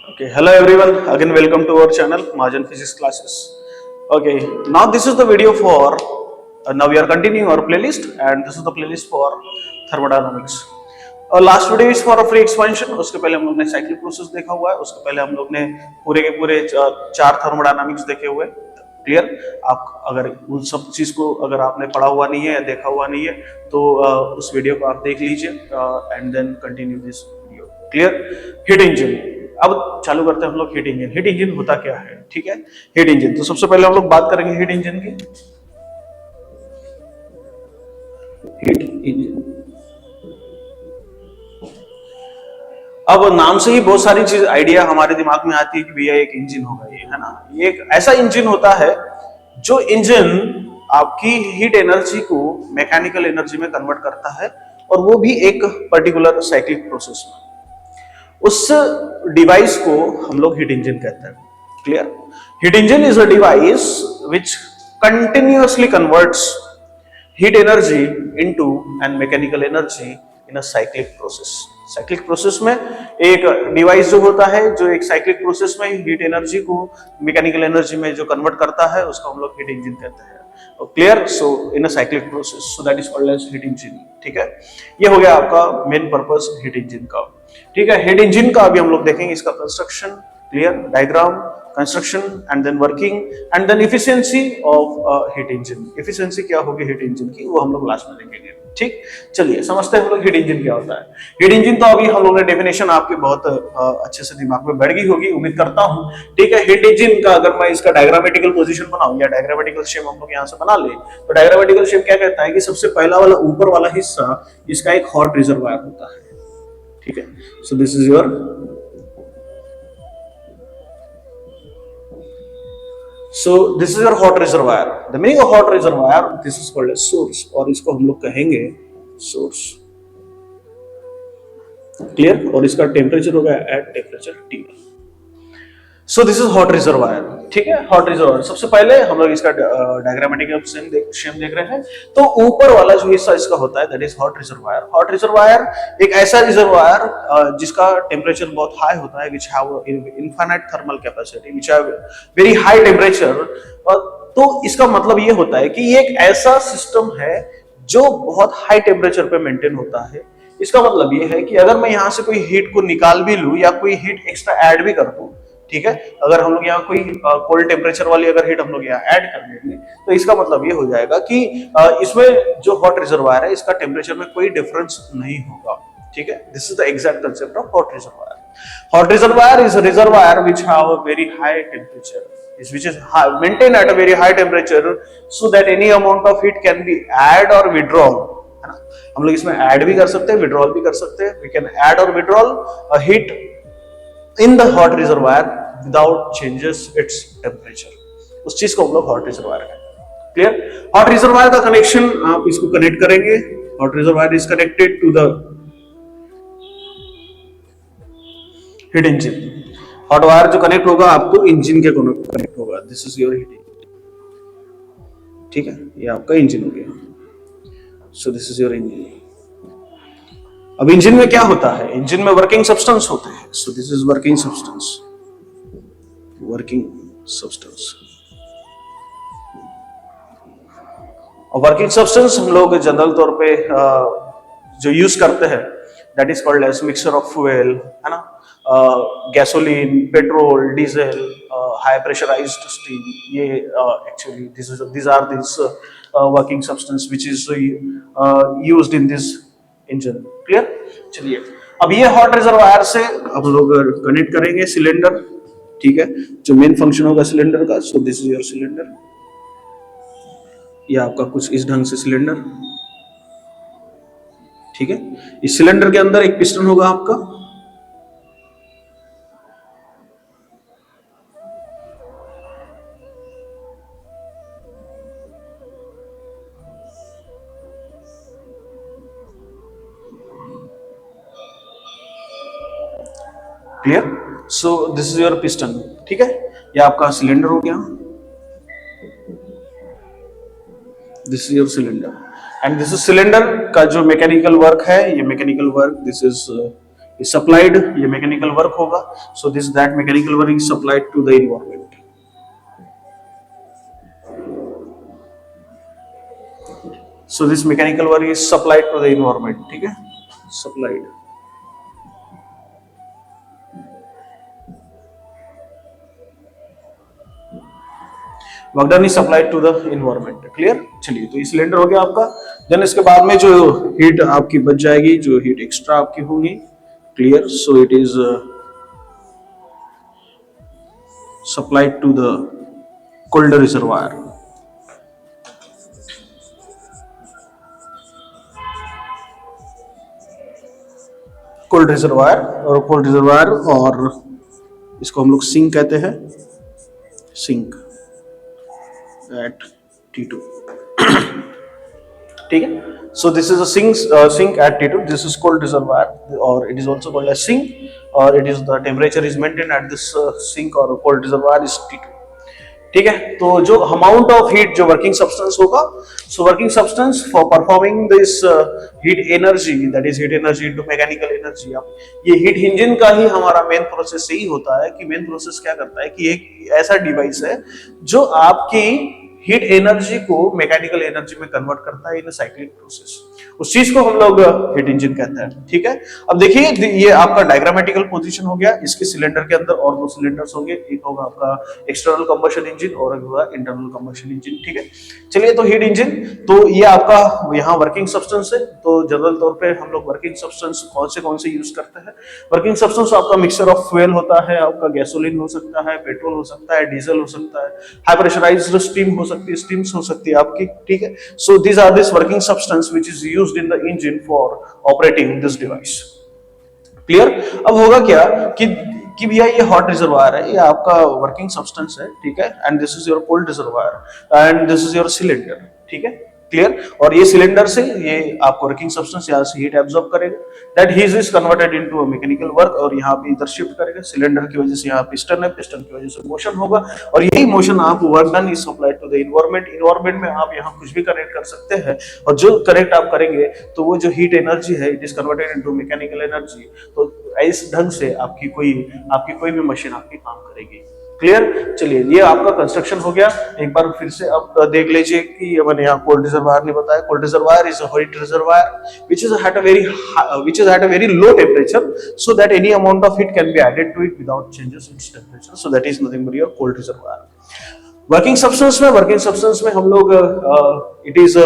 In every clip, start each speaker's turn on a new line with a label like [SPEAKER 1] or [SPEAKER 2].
[SPEAKER 1] Okay, hello everyone. Again, welcome to our channel, Mahajan Physics Classes. Okay, now this is the video for. Now we are continuing our playlist, and this is the playlist for thermodynamics. Last video is for free expansion. उसके पहले हम लोग ने cyclic process देखा हुआ है. उसके पहले हम लोग ने पूरे के पूरे चार थर्मोडायनामिक्स देखे हुए. क्लियर. आप अगर उन सब चीज को अगर आपने पढ़ा हुआ नहीं है या देखा हुआ नहीं है तो उस वीडियो को आप देख लीजिए and then continue this video. Clear. Heat engine. अब चालू करते हैं हम लोग हीट इंजन. हीट इंजन होता क्या है? ठीक है, हीट इंजन. तो सबसे पहले हम लोग बात करेंगे हीट इंजन की. Heat engine. अब नाम से ही बहुत सारी चीज आइडिया हमारे दिमाग में आती है कि भैया एक इंजन होगा, ये है ना. ये एक ऐसा इंजन होता है जो इंजन आपकी हीट एनर्जी को मैकेनिकल एनर्जी में कन्वर्ट करता है, और वो भी एक पर्टिकुलर साइक्लिक प्रोसेस में. उस डिवाइस को हम लोग हीट इंजन कहते हैं. Clear. Heat engine is a device which continuously converts heat energy into and mechanical energy in a cyclic process. Cyclic process में एक डिवाइस जो होता है जो एक साइक्लिक प्रोसेस में हीट एनर्जी को मैकेनिकल एनर्जी में जो कन्वर्ट करता है उसको हम लोग हीट इंजन कहते हैं. Clear. So in a cyclic process, so that is called as heat engine. ठीक है, ये हो गया आपका मेन पर्पस हीट इंजन का. ठीक है, हीट इंजन का अभी हम लोग देखेंगे इसका construction. Clear. Diagram, construction and then working and then efficiency of heat engine. इफिशिएंसी क्या होगी हीट इंजन की वो हम लोग लास्ट में देखेंगे. ठीक, चलिए समझते हैं हम लोग हीट इंजन क्या होता है. हीट इंजन तो अभी हम लोगों ने डेफिनेशन आपके बहुत अच्छे से दिमाग में बैठ गई होगी, उम्मीद करता हूं. ठीक है, हीट इंजन का अगर मैं इसका डायग्रामेटिकल पोजीशन बनाऊं या डायग्रामेटिकल शेप हम लोग यहां से बना ले तो डायग्रामेटिकल शेप क्या कहता है कि सबसे पहला वाला ऊपर वाला हिस्सा इसका एक हॉट रिजर्वायर होता है. ठीक है, सो this is your hot reservoir. The meaning of hot reservoir, this is called as source, और इसको हम लोग कहेंगे source. क्लियर. और इसका टेम्परेचर होगा at temperature T. So this is hot reservoir. ठीक है, हॉट रिजर्वायर. सबसे पहले हम लोग इसका डायग्रामेटिकल शेप देख रहे हैं. तो ऊपर वाला जो हिस्सा इसका होता है that is hot reservoir. Hot reservoir एक ऐसा रिजर्वायर जिसका टेम्परेचर बहुत हाई होता है, which have infinite thermal capacity, which have very high temperature. तो इसका मतलब ये होता है कि ये एक ऐसा सिस्टम है जो बहुत हाई टेम्परेचर पे मेंटेन होता है. इसका मतलब ये है कि अगर मैं यहां से कोई हीट को निकाल भी लूं या कोई हीट एक्स्ट्रा ऐड भी कर दूं, ठीक है, अगर हम लोग यहाँ कोई कोल्ड टेम्परेचर वाली अगर हीट हम लोग यहाँ ऐड कर देंगे तो इसका मतलब ये हो जाएगा कि इसमें जो हॉट रिजर्वायर है इसका टेम्परेचर में कोई डिफरेंस नहीं होगा. ठीक है, this is the exact concept of hot reservoir. Hot reservoir is a reservoir which have a very high temperature, which is high, maintained at a very high temperature so that any amount of heat can be add or withdrawn. है ना, हम लोग इसमें add भी कर सकते हैं, withdrawal भी कर सकते हैं. We can add or withdraw a heat in the hot reservoir without changes its temperature. उस चीज को हम लोग hot reservoir कहते हैं. क्लियर. hot reservoir का कनेक्शन आप इसको कनेक्ट करेंगे. hot reservoir is connected to the heat engine. Hot wire जो कनेक्ट होगा आपको इंजन के कनेक्ट होगा. This is your heat engine. ठीक है, ये आपका इंजन हो गया. सो दिस इज योर इंजन. अब इंजन में क्या होता है? इंजन में वर्किंग सब्सटेंस होते हैं. So this is working substance. Working substance. और वर्किंग सब्सटेंस हम लोग जनरल तौर पे जो यूज करते हैं that is called as mixture of fuel, है ना, gasoline, petrol, diesel, high pressurised steam. ये actually these are working substance which is used in this engine. Clear. चलिए, अब ये हॉट रिजर्वायर से हम लोग कनेक्ट करेंगे सिलेंडर. ठीक है, जो मेन फंक्शन होगा सिलेंडर का. सो दिस इज योर सिलेंडर. ये आपका कुछ इस ढंग से सिलेंडर. ठीक है, इस सिलेंडर के अंदर एक पिस्टन होगा आपका. Clear. So this is your piston. ठीक है, ये आपका सिलेंडर हो गया. This is your cylinder and this is cylinder का जो मैकेनिकल वर्क है. ये mechanical work this is is supplied, ये मैकेनिकल वर्क होगा, so this that mechanical work is supplied to the environment. So this mechanical work is supplied to the environment, ठीक है, supplied. Work done is supplied to the environment. Clear. चलिए, तो ये cylinder हो गया आपका. Then इसके बाद में जो हीट आपकी बच जाएगी, जो हीट एक्स्ट्रा आपकी होगी. Clear. So it is supplied to the cold reservoir. Cold reservoir और इसको हम लोग सिंक कहते हैं, सिंक at T2. ठीक है. So this is a sink at T2. This is cold reservoir, or it is also called as sink, or it is the temperature is maintained at this sink or cold reservoir is T2. ठीक है. तो जो amount of heat जो working substance होगा, so working substance for performing this heat energy, that is heat energy into mechanical energy. अब ये heat engine का ही हमारा मेन प्रोसेस यही होता है कि मेन प्रोसेस क्या करता है कि एक ऐसा डिवाइस है जो आपकी हीट एनर्जी को मैकेनिकल एनर्जी में कन्वर्ट करता है इन साइक्लिक प्रोसेस. उस चीज को हम लोग हीट इंजन कहते हैं. ठीक है. अब देखिए, ये आपका डायग्रामेटिकल पोजीशन हो गया. इसके सिलेंडर के अंदर और दो सिलेंडर्स होंगे. एक होगा आपका एक्सटर्नल कंबशन इंजन और एक होगा इंटरनल कंबशन इंजन. ठीक है. चलिए, तो हीट इंजन, तो ये आपका यहाँ वर्किंग सब्सटेंस है. तो जनरल तौर पे हम लोग वर्किंग सब्सटेंस कौन से यूज करते हैं. वर्किंग सब्सटेंस आपका मिक्सचर ऑफ फ्यूल होता है. आपका गैसोलीन हो सकता है, पेट्रोल हो सकता है, डीजल हो सकता है, हाई प्रेशराइज्ड स्टीम हो सकती है, स्टीम्स हो सकती है आपकी. ठीक है. So these are this working substance which is used in the engine for operating this device. Clear. अब होगा क्या कि भैया ये हॉट रिजर्वायर है, ये आपका वर्किंग सब्सटेंस है. ठीक है. And this is your cold reservoir and this is your cylinder. ठीक है. क्लियर. और ये सिलेंडर से ये आपको वर्किंग सब्सटेंस यहाँ से हीट एब्जॉर्ब करेगा. That heat is converted into a mechanical work और यहाँ पे इधर शिफ्ट करेगा. सिलेंडर की वजह से यहाँ पिस्टन है, पिस्टन की वजह से मोशन होगा और यही मोशन आप work done is supplied to the environment. Environment में आप यहाँ कुछ भी कनेक्ट कर सकते हैं और जो कनेक्ट आप करेंगे तो वो जो हीट एनर्जी है it is converted into mechanical energy. तो इस ढंग से आपकी कोई भी मशीन आपकी काम करेगी. क्लियर. चलिए, ये आपका कंस्ट्रक्शन हो गया. एक बार फिर से अब देख लीजिए कि मैंने यहाँ कोल्ड रिजर्वायर नहीं बताया. Cold reservoir is a heat reservoir which is at a very low temperature so that any amount of heat can be added to it without changes in its temperature. So that is nothing but your cold reservoir. Working substance में हम लोग it is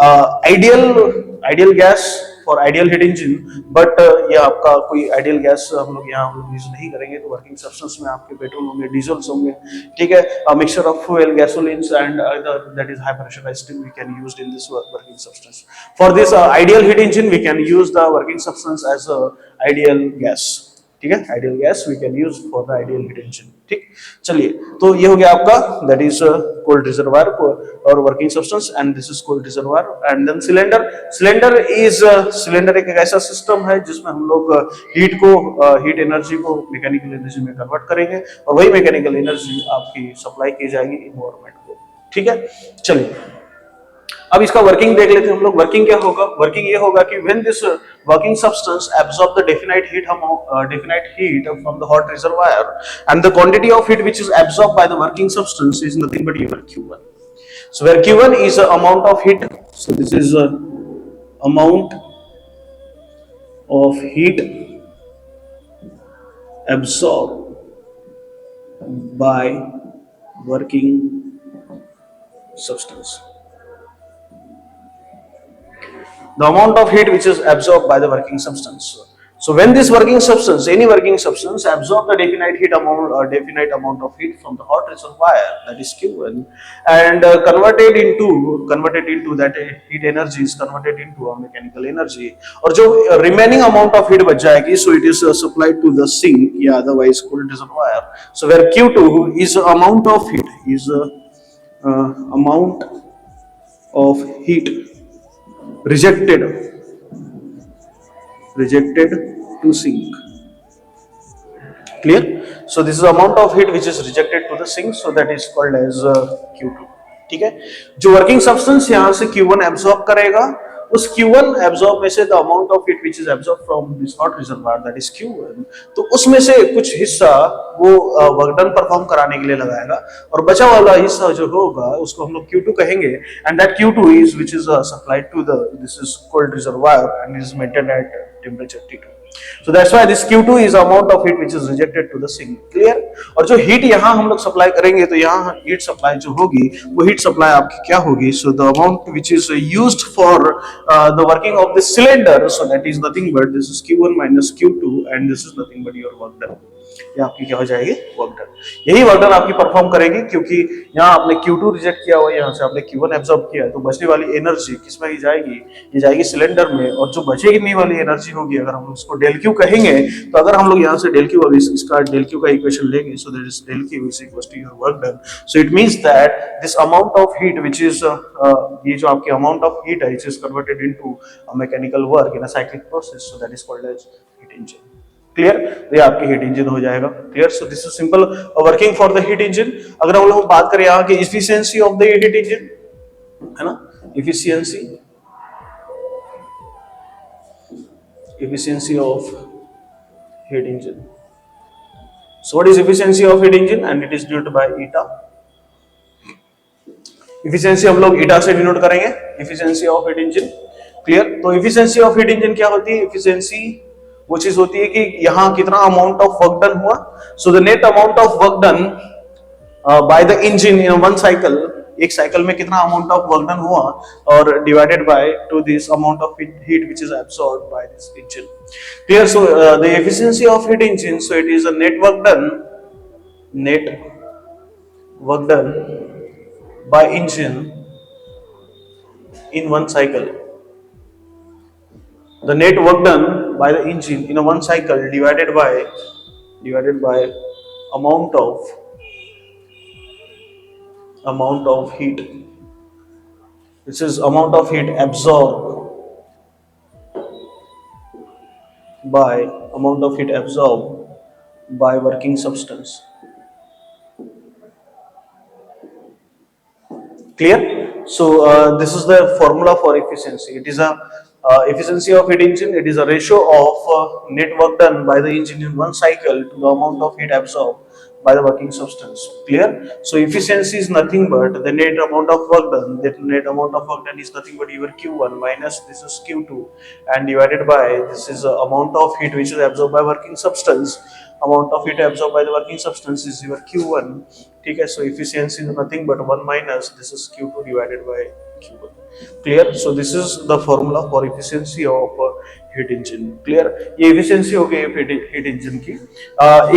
[SPEAKER 1] ideal gas for ideal heat engine. But ये आपका कोई ideal gas हम लोग यहाँ use नहीं करेंगे. तो वर्किंग सब्सटेंस में आपके पेट्रोल होंगे, डीजल्स होंगे. ठीक है. Mixture of fuel, gasolines and other that is high pressurised steam we can use in this working substance. For this ideal heat engine we can use the working substance as ideal gas. ठीक है. Ideal gas we can use for the ideal heat engine. ठीक. चलिए, तो ये हो गया आपका that is cold reservoir और working substance and this is cold reservoir. And then cylinder एक ऐसा सिस्टम है जिसमें हम लोग हीट एनर्जी को मैकेनिकल एनर्जी में कन्वर्ट करेंगे और वही मैकेनिकल एनर्जी आपकी सप्लाई की जाएगी इन्वायरमेंट को. ठीक है. चलिए, अब इसका वर्किंग देख लेते हैं हम लोग. वर्किंग क्या होगा. वर्किंग ये होगा कि when this working substance absorb the definite heat from the hot reservoir and the quantity of heat which is absorbed by the working substance is nothing but your Q1. So where Q1 is the amount of heat, so this is the amount of heat absorbed by working substance. The amount of heat which is absorbed by the working substance. So when this any working substance absorb the definite amount of heat from the hot reservoir, that is Q1, and converted into that heat energy is converted into a mechanical energy. और जो remaining amount of heat बच जाएगी, so it is supplied to the sink, yeah, otherwise cold reservoir. So where Q2 is amount of heat rejected to sink. Clear. So this is amount of heat which is rejected to the sink, so that is called as Q2. ठीक है. जो working substance यहाँ से Q1 absorb करेगा उस Q1 absorb में से the amount of heat which is absorb from this hot reservoir that is Q1, तो उसमें से कुछ हिस्सा वो वर्क डन परफॉर्म कराने के लिए लगाएगा, और बचा वाला हिस्सा जो होगा उसको हम लोग Q2 कहेंगे, and that Q2 is which is supplied to the this is cold reservoir and is maintained at temperature T2. So that's why this Q2 is amount of heat which is rejected to the sink. Clear? और जो heat यहाँ हम लोग supply करेंगे तो यहाँ heat supply जो होगी वो heat supply आपकी क्या होगी? So the amount which is used for the working of the cylinder, so that is nothing but this is Q1 minus Q2 and this is nothing but your work done. ये आपकी क्या हो जाएगी? Work done. यही work done आपकी perform करेगी, क्योंकि यहाँ आपने Q2 रिजेक्ट किया हुआ, यहाँ से आपने Q1 एब्जॉर्ब किया है, तो बचने वाली एनर्जी किसमें ही जाएगी? ये जाएगी सिलेंडर में, और जो बचेगी वाली एनर्जी होगी, अगर हम उसको डेल क्यू कहेंगे, तो अगर हम लोग यहाँ से डेल क्यू इसका डेल क्यू का इक्वेशन लेंगे, so that is del Q is equal to your work done. So it means that this amount of heat which इज ये जो आपकी अमाउंट ऑफ हीट है, it is converted into a mechanical work in a cyclic process, so that is called as heat engine. Clear? ये आपकी heat engine हो जाएगा. Clear? So this is simple working for the heat engine. अगर हम लोग बात करें यहाँ की efficiency of the heat engine, है ना, efficiency of heat engine. So what is efficiency of heat engine? And it is denoted by eta. Efficiency हम लोग eta से डिनोट करेंगे, efficiency of heat engine. Clear? तो efficiency of heat engine क्या होती है? efficiency वो चीज होती है कि यहाँ कितना अमाउंट ऑफ वर्क डन हुआ. So the net amount of work done by the engine in one cycle, एक साइकिल में कितना अमाउंट ऑफ वर्क डन हुआ, और divided by to this amount of heat which is absorbed by this engine. Clear? So the efficiency of heat engine, so it is a net work done by engine in one cycle. The net work done by the engine in a one cycle divided by amount of heat. This is amount of heat absorbed by working substance. Clear? So this is the formula for efficiency. It is a efficiency of heat engine. It is a ratio of net work done by the engine in one cycle to the amount of heat absorbed by the working substance. Clear? So efficiency is nothing but the net amount of work done. That net amount of work done is nothing but your Q1 minus this is Q2 and divided by this is the amount of heat which is absorbed by working substance. Amount of heat absorbed by the working substance is your Q1. ठीक है? So efficiency is nothing but 1 minus this is Q2 divided by Q1. Clear? So this is the formula for efficiency of heat engine. Clear? ये efficiency हो गई heat engine की.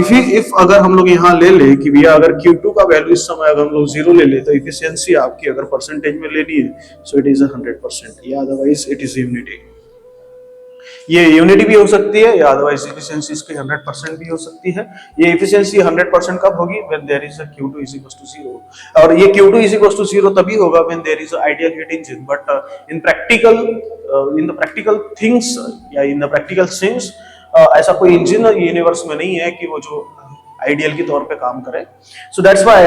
[SPEAKER 1] if अगर हम लोग यहाँ ले ले कि भैया अगर Q2 का वैल्यू इस समय अगर हम लोग 0 ले ले, तो efficiency आपकी अगर परसेंटेज में लेनी है, so it is 100%, या otherwise it is unity. ये यूनिटी भी हो सकती है, या अदरवाइज एफिशिएंसी इसकी 100% भी हो सकती है. ये एफिशिएंसी 100% कब होगी? When there is a Q2 is equal to 0. और ये Q2 इज इक्वल टू 0 तभी होगा when there is a ideal heat engine. But in the practical things या इन द प्रैक्टिकल सेंस ऐसा कोई इंजन यूनिवर्स में नहीं है कि वो जो आइडियल के तौर पे काम करे. So that's why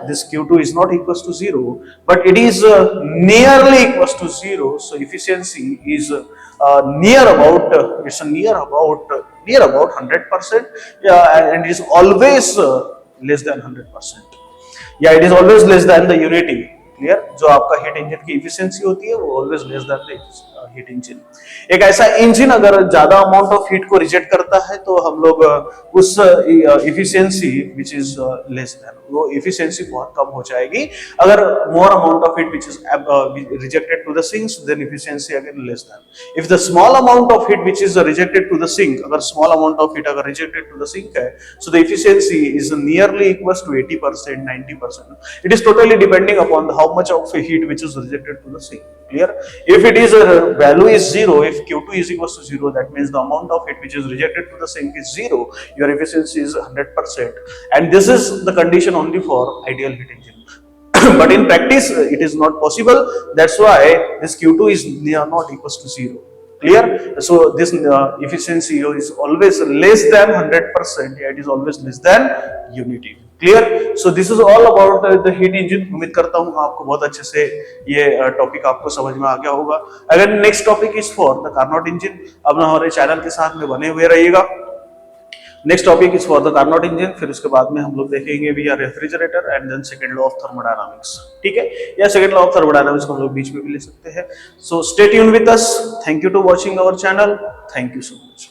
[SPEAKER 1] this Q2 is not equal to 0, but it is nearly equal to 0. So efficiency is near about 100%, yeah, and it is always less than 100%. Yeah, it is always less than the unity. Clear? जो आपका heat engine की efficiency होती है वो always less than the heat engine. एक ऐसा engine अगर ज्यादा अमाउंट ऑफ हीट को रिजेक्ट करता है तो हम लोग उस efficiency which is less than, वो इफिशियंसी बहुत कम हो जाएगी. अगर more amount of heat which is rejected to the sinks, then efficiency again less than. If the small amount of heat which is rejected to the sink, अगर small amount of heat अगर rejected to the sink है, so the efficiency is nearly equal to 80%, 90%. It is totally depending upon how much of heat which is rejected to the sink. Clear? If it is a value is 0, if Q2 is equals to 0, that means the amount of heat which is rejected to the sink is 0. Your efficiency is 100%, and this is the condition only for ideal heat engine. But in practice it is not possible. That's why this Q2 is not equals to 0. Clear? So this efficiency is always less than 100%. Yeah, it is always less than unity. Clear? So this is all about the heat engine. उम्मीद करता हूं आपको बहुत अच्छे से ये topic आपको समझ में आ गया होगा। अगर next topic is for the Carnot engine, अब हमारे चैनल के साथ में बने हुए रहिएगा। Next topic is for the Carnot engine, फिर उसके बाद में हम लोग देखेंगे भी refrigerator and then second law of thermodynamics, ठीक है? या सेकंड लॉ ऑफ थर्मोडायनामिक्स को हम लोग बीच में भी ले सकते हैं। So stay tune with us, thank you to watching our channel, thank you so much.